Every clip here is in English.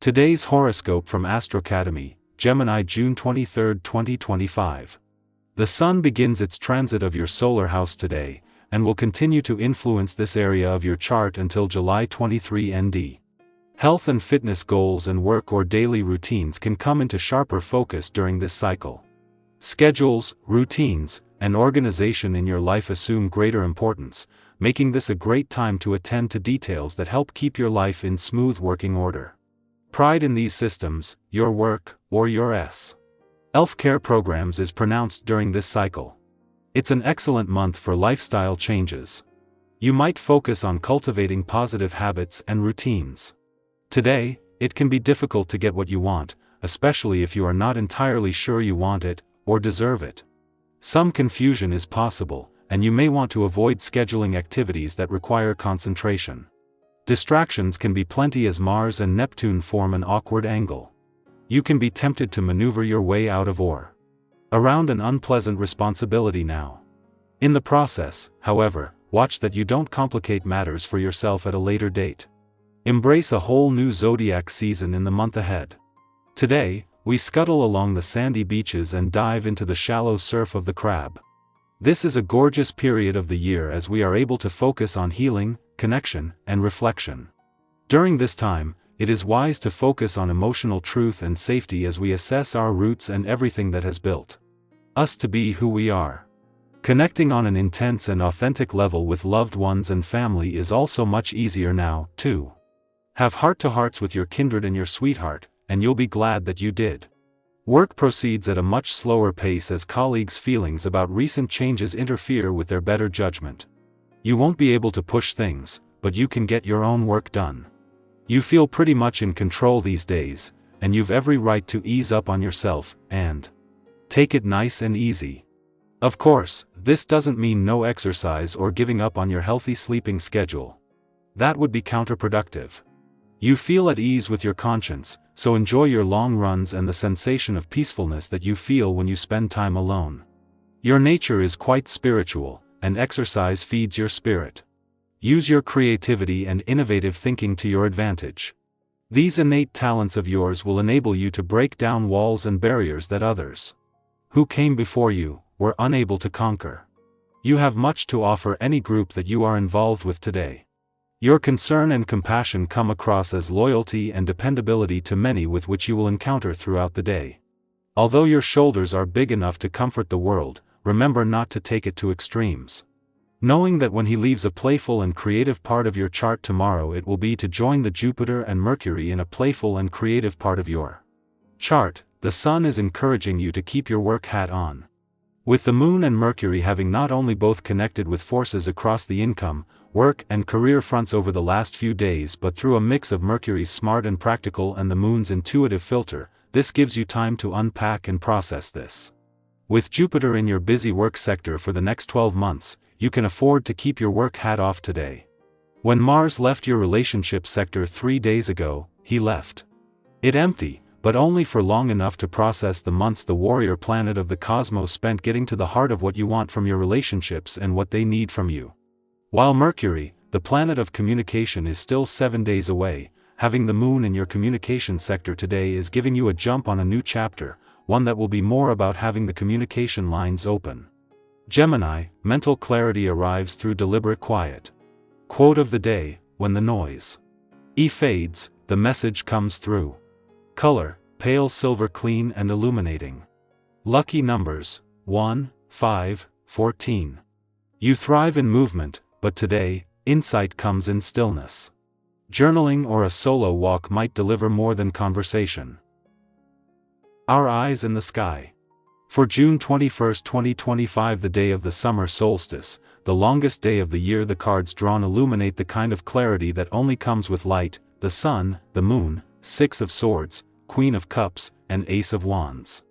Today's horoscope from Academy, Gemini, June 23, 2025. The Sun begins its transit of your solar house today, and will continue to influence this area of your chart until July 23 ND. Health and fitness goals and work or daily routines can come into sharper focus during this cycle. Schedules, routines, and organization in your life assume greater importance, making this a great time to attend to details that help keep your life in smooth working order. Pride in these systems, your work, or your self-care programs is pronounced during this cycle. It's an excellent month for lifestyle changes. You might focus on cultivating positive habits and routines. Today, it can be difficult to get what you want, especially if you are not entirely sure you want it, or deserve it. Some confusion is possible, and you may want to avoid scheduling activities that require concentration. Distractions can be plenty as Mars and Neptune form an awkward angle. You can be tempted to maneuver your way out of or around an unpleasant responsibility now. In the process, however, watch that you don't complicate matters for yourself at a later date. Embrace a whole new zodiac season in the month ahead. Today, we scuttle along the sandy beaches and dive into the shallow surf of the crab. This is a gorgeous period of the year as we are able to focus on healing, connection, and reflection. During this time, it is wise to focus on emotional truth and safety as we assess our roots and everything that has built us to be who we are. Connecting on an intense and authentic level with loved ones and family is also much easier now, too. Have heart-to-hearts with your kindred and your sweetheart, and you'll be glad that you did. Work proceeds at a much slower pace as colleagues' feelings about recent changes interfere with their better judgment. You won't be able to push things, but you can get your own work done. You feel pretty much in control these days, and you've every right to ease up on yourself, and take it nice and easy. Of course, this doesn't mean no exercise or giving up on your healthy sleeping schedule. That would be counterproductive. You feel at ease with your conscience, so enjoy your long runs and the sensation of peacefulness that you feel when you spend time alone. Your nature is quite spiritual, and exercise feeds your spirit. Use your creativity and innovative thinking to your advantage. These innate talents of yours will enable you to break down walls and barriers that others who came before you were unable to conquer. You have much to offer any group that you are involved with today. Your concern and compassion come across as loyalty and dependability to many with which you will encounter throughout the day. Although your shoulders are big enough to comfort the world, remember not to take it to extremes. Knowing that when he leaves a playful and creative part of your chart tomorrow, it will be to join the Jupiter and Mercury in a playful and creative part of your chart. The Sun is encouraging you to keep your work hat on. With the Moon and Mercury having not only both connected with forces across the income, work, and career fronts over the last few days, but through a mix of Mercury's smart and practical and the Moon's intuitive filter, this gives you time to unpack and process this. With Jupiter in your busy work sector for the next 12 months, you can afford to keep your work hat off today. When Mars left your relationship sector 3 days ago, he left it empty, but only for long enough to process the months the warrior planet of the cosmos spent getting to the heart of what you want from your relationships and what they need from you. While Mercury, the planet of communication, is still 7 days away, having the Moon in your communication sector today is giving you a jump on a new chapter, one that will be more about having the communication lines open. Gemini, mental clarity arrives through deliberate quiet. Quote of the day: when the noise fades, the message comes through. Color: pale silver, clean and illuminating. Lucky numbers: 1, 5, 14. You thrive in movement, but today, insight comes in stillness. Journaling or a solo walk might deliver more than conversation. Our eyes in the sky. For June 21, 2025, the day of the summer solstice, the longest day of the year, the cards drawn illuminate the kind of clarity that only comes with light: the Sun, the Moon, Six of Swords, Queen of Cups, and Ace of Wands.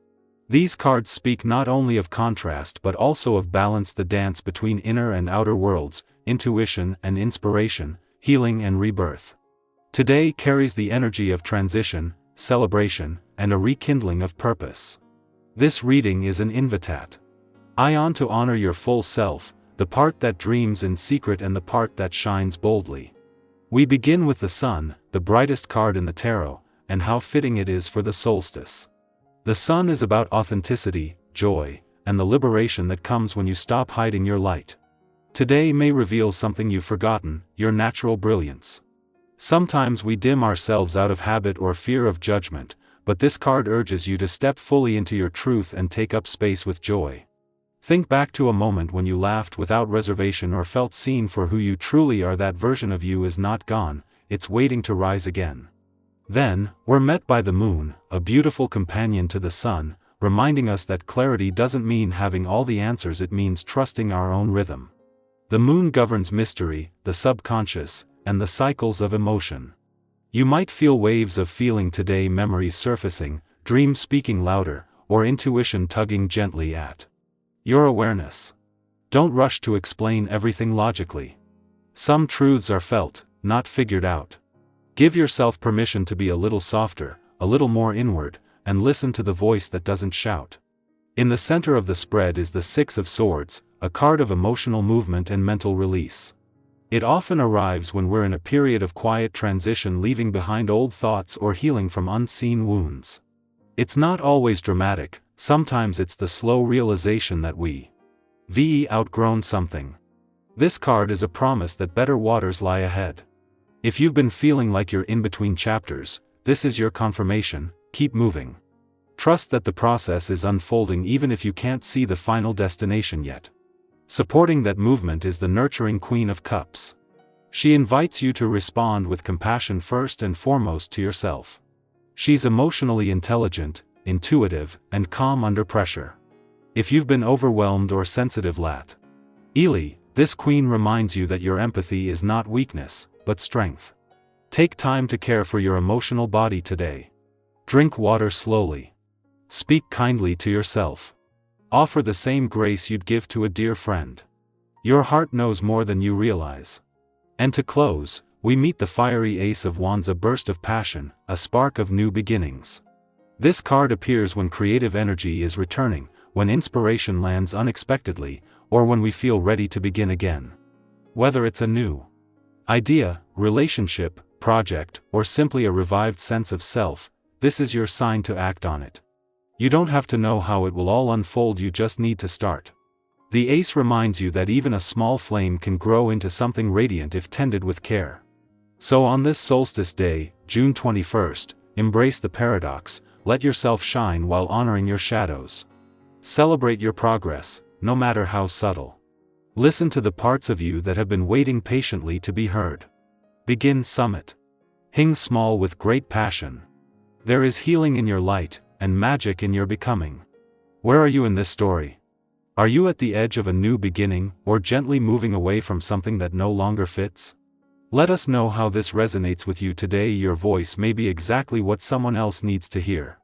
These cards speak not only of contrast but also of balance, the dance between inner and outer worlds, intuition and inspiration, healing and rebirth. Today carries the energy of transition, celebration, and a rekindling of purpose. This reading is an invitation to honor your full self, the part that dreams in secret and the part that shines boldly. We begin with the Sun, the brightest card in the tarot, and how fitting it is for the solstice. The sun is about authenticity, joy, and the liberation that comes when you stop hiding your light. Today may reveal something you've forgotten, your natural brilliance. Sometimes we dim ourselves out of habit or fear of judgment, but this card urges you to step fully into your truth and take up space with joy. Think back to a moment when you laughed without reservation or felt seen for who you truly are. That version of you is not gone, it's waiting to rise again. Then, we're met by the moon, a beautiful companion to the sun, reminding us that clarity doesn't mean having all the answers, it means trusting our own rhythm. The moon governs mystery, the subconscious, and the cycles of emotion. You might feel waves of feeling today, memories surfacing, dreams speaking louder, or intuition tugging gently at your awareness. Don't rush to explain everything logically. Some truths are felt, not figured out. Give yourself permission to be a little softer, a little more inward, and listen to the voice that doesn't shout. In the center of the spread is the Six of Swords, a card of emotional movement and mental release. It often arrives when we're in a period of quiet transition, leaving behind old thoughts or healing from unseen wounds. It's not always dramatic, sometimes it's the slow realization that we've outgrown something. This card is a promise that better waters lie ahead. If you've been feeling like you're in between chapters, this is your confirmation. Keep moving. Trust that the process is unfolding even if you can't see the final destination yet. Supporting that movement is the nurturing Queen of Cups. She invites you to respond with compassion first and foremost to yourself. She's emotionally intelligent, intuitive, and calm under pressure. If you've been overwhelmed or sensitive lately, this queen reminds you that your empathy is not weakness, but strength. Take time to care for your emotional body today. Drink water slowly. Speak kindly to yourself. Offer the same grace you'd give to a dear friend. Your heart knows more than you realize. And to close, we meet the fiery Ace of Wands, a burst of passion, a spark of new beginnings. This card appears when creative energy is returning, when inspiration lands unexpectedly, or when we feel ready to begin again. Whether it's a new idea, relationship, project, or simply a revived sense of self, this is your sign to act on it. You don't have to know how it will all unfold, you just need to start. The Ace reminds you that even a small flame can grow into something radiant if tended with care. So on this solstice day, June 21st, embrace the paradox, let yourself shine while honoring your shadows. Celebrate your progress, no matter how subtle. Listen to the parts of you that have been waiting patiently to be heard. Begin summit. Hing small with great passion. There is healing in your light, and magic in your becoming. Where are you in this story? Are you at the edge of a new beginning, or gently moving away from something that no longer fits? Let us know how this resonates with you today. Your voice may be exactly what someone else needs to hear.